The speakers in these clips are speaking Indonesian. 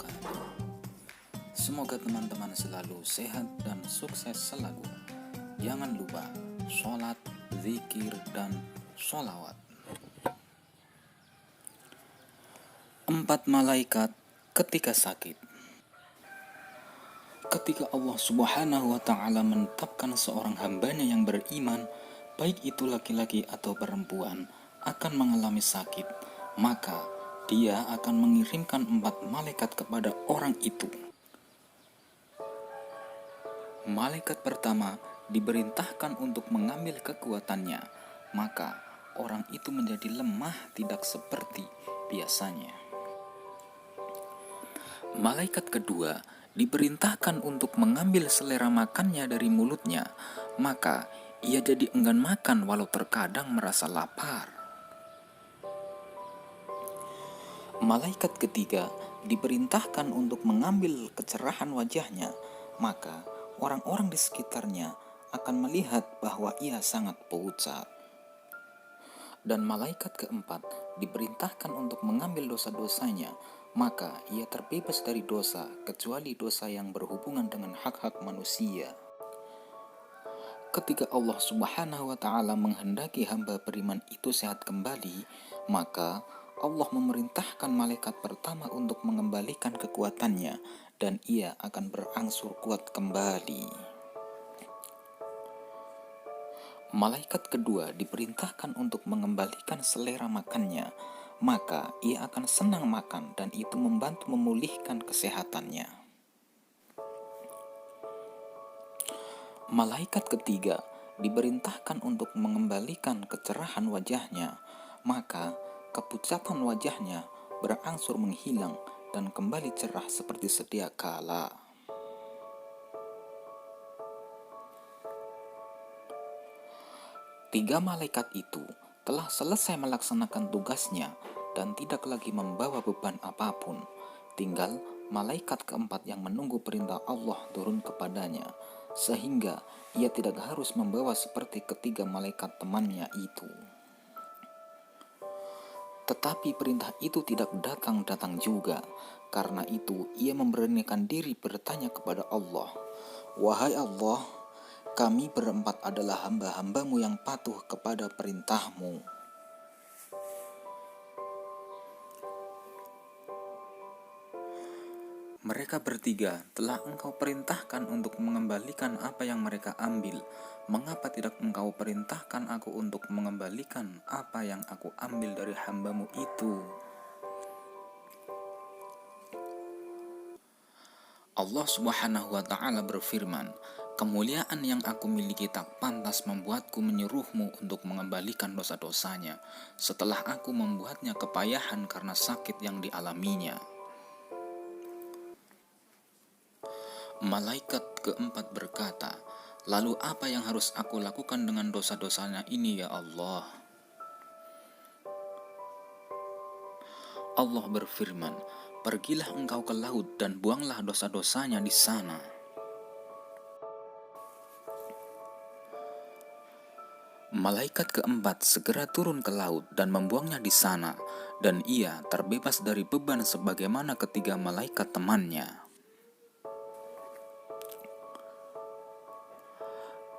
wabarakatuh. Semoga teman-teman selalu sehat dan sukses selalu. Jangan lupa sholat, zikir, dan sholawat. 4 malaikat ketika sakit. Ketika Allah Subhanahu wa Ta'ala menetapkan seorang hambanya yang beriman, baik itu laki-laki atau perempuan, akan mengalami sakit, maka Dia akan mengirimkan 4 malaikat kepada orang itu. Malaikat pertama diperintahkan untuk mengambil kekuatannya, maka orang itu menjadi lemah, tidak seperti biasanya. Malaikat kedua diperintahkan untuk mengambil selera makannya dari mulutnya, maka ia jadi enggan makan walau terkadang merasa lapar. Malaikat ketiga diperintahkan untuk mengambil kecerahan wajahnya, maka orang-orang di sekitarnya akan melihat bahwa ia sangat pucat. Dan malaikat keempat diperintahkan untuk mengambil dosa-dosanya, maka ia terbebas dari dosa kecuali dosa yang berhubungan dengan hak-hak manusia. Ketika Allah Subhanahu wa Ta'ala menghendaki hamba beriman itu sehat kembali, maka Allah memerintahkan malaikat pertama untuk mengembalikan kekuatannya, dan ia akan berangsur kuat kembali. Malaikat kedua diperintahkan untuk mengembalikan selera makannya, maka ia akan senang makan dan itu membantu memulihkan kesehatannya. Malaikat ketiga diperintahkan untuk mengembalikan kecerahan wajahnya, maka kepucatan wajahnya berangsur menghilang dan kembali cerah seperti sedia kala. Tiga malaikat itu telah selesai melaksanakan tugasnya dan tidak lagi membawa beban apapun. Tinggal malaikat keempat yang menunggu perintah Allah turun kepadanya, sehingga ia tidak harus membawa seperti ketiga malaikat temannya itu. Tetapi perintah itu tidak datang juga. Karena itu ia memberanikan diri bertanya kepada Allah, "Wahai Allah, kami berempat adalah hamba-hambamu yang patuh kepada perintahmu. Mereka bertiga telah engkau perintahkan untuk mengembalikan apa yang mereka ambil. Mengapa tidak engkau perintahkan aku untuk mengembalikan apa yang aku ambil dari hambamu itu?" Allah Subhanahu wa Ta'ala berfirman, "Kemuliaan yang aku miliki tak pantas membuatku menyuruhmu untuk mengembalikan dosa-dosanya setelah aku membuatnya kepayahan karena sakit yang dialaminya." Malaikat keempat berkata, "Lalu apa yang harus aku lakukan dengan dosa-dosanya ini, ya Allah?" Allah berfirman, "Pergilah engkau ke laut dan buanglah dosa-dosanya di sana." Malaikat keempat segera turun ke laut dan membuangnya di sana, dan ia terbebas dari beban sebagaimana ketiga malaikat temannya.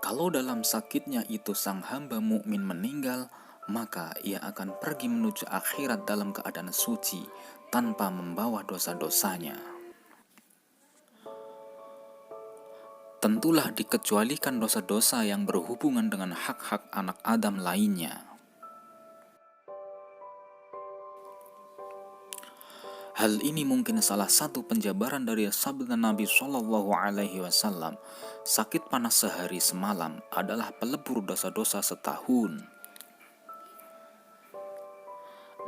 Kalau dalam sakitnya itu sang hamba mukmin meninggal, maka ia akan pergi menuju akhirat dalam keadaan suci tanpa membawa dosa-dosanya. Tentulah dikecualikan dosa-dosa yang berhubungan dengan hak-hak anak Adam lainnya. Hal ini mungkin salah satu penjabaran dari sabda Nabi Shallallahu Alaihi Wasallam, sakit panas sehari semalam adalah pelebur dosa-dosa setahun.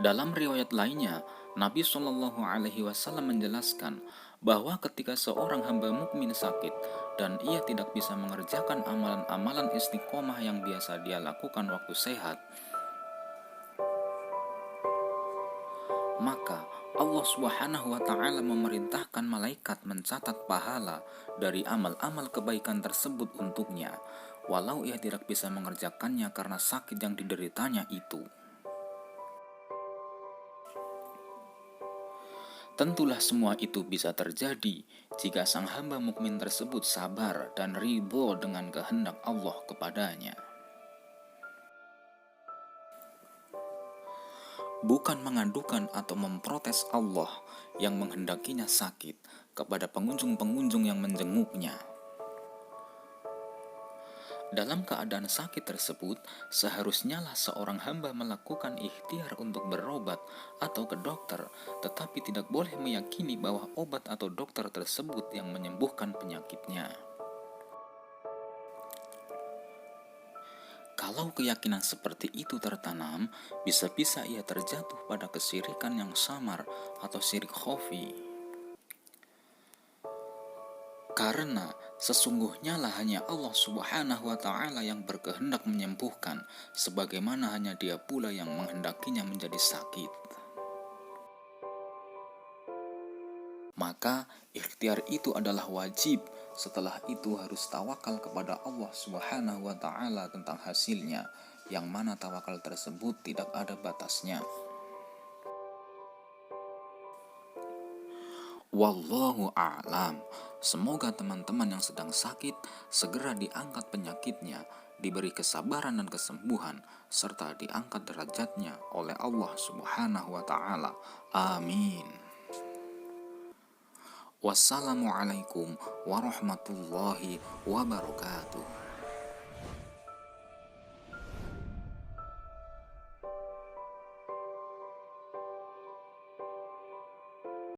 Dalam riwayat lainnya, Nabi Shallallahu Alaihi Wasallam menjelaskan bahwa ketika seorang hamba mukmin sakit dan ia tidak bisa mengerjakan amalan-amalan istiqomah yang biasa dia lakukan waktu sehat, maka Allah Subhanahu wa Ta'ala memerintahkan malaikat mencatat pahala dari amal-amal kebaikan tersebut untuknya, walau ia tidak bisa mengerjakannya karena sakit yang dideritanya itu. Tentulah semua itu bisa terjadi jika sang hamba mukmin tersebut sabar dan ridho dengan kehendak Allah kepadanya. Bukan mengadukan atau memprotes Allah yang menghendakinya sakit kepada pengunjung-pengunjung yang menjenguknya. Dalam keadaan sakit tersebut, seharusnya lah seorang hamba melakukan ikhtiar untuk berobat atau ke dokter, tetapi tidak boleh meyakini bahwa obat atau dokter tersebut yang menyembuhkan penyakitnya. Kalau keyakinan seperti itu tertanam, bisa-bisa ia terjatuh pada kesyirikan yang samar atau syirik khafi. Karena sesungguhnya lah hanya Allah Subhanahu wa Ta'ala yang berkehendak menyembuhkan, sebagaimana hanya Dia pula yang menghendakinya menjadi sakit. Maka ikhtiar itu adalah wajib. Setelah itu harus tawakal kepada Allah Subhanahu wa Ta'ala tentang hasilnya, yang mana tawakal tersebut tidak ada batasnya. Wallahu a'lam. Semoga teman-teman yang sedang sakit segera diangkat penyakitnya, diberi kesabaran dan kesembuhan, serta diangkat derajatnya oleh Allah Subhanahu wa Ta'ala. Amin. Wassalamualaikum warahmatullahi wabarakatuh.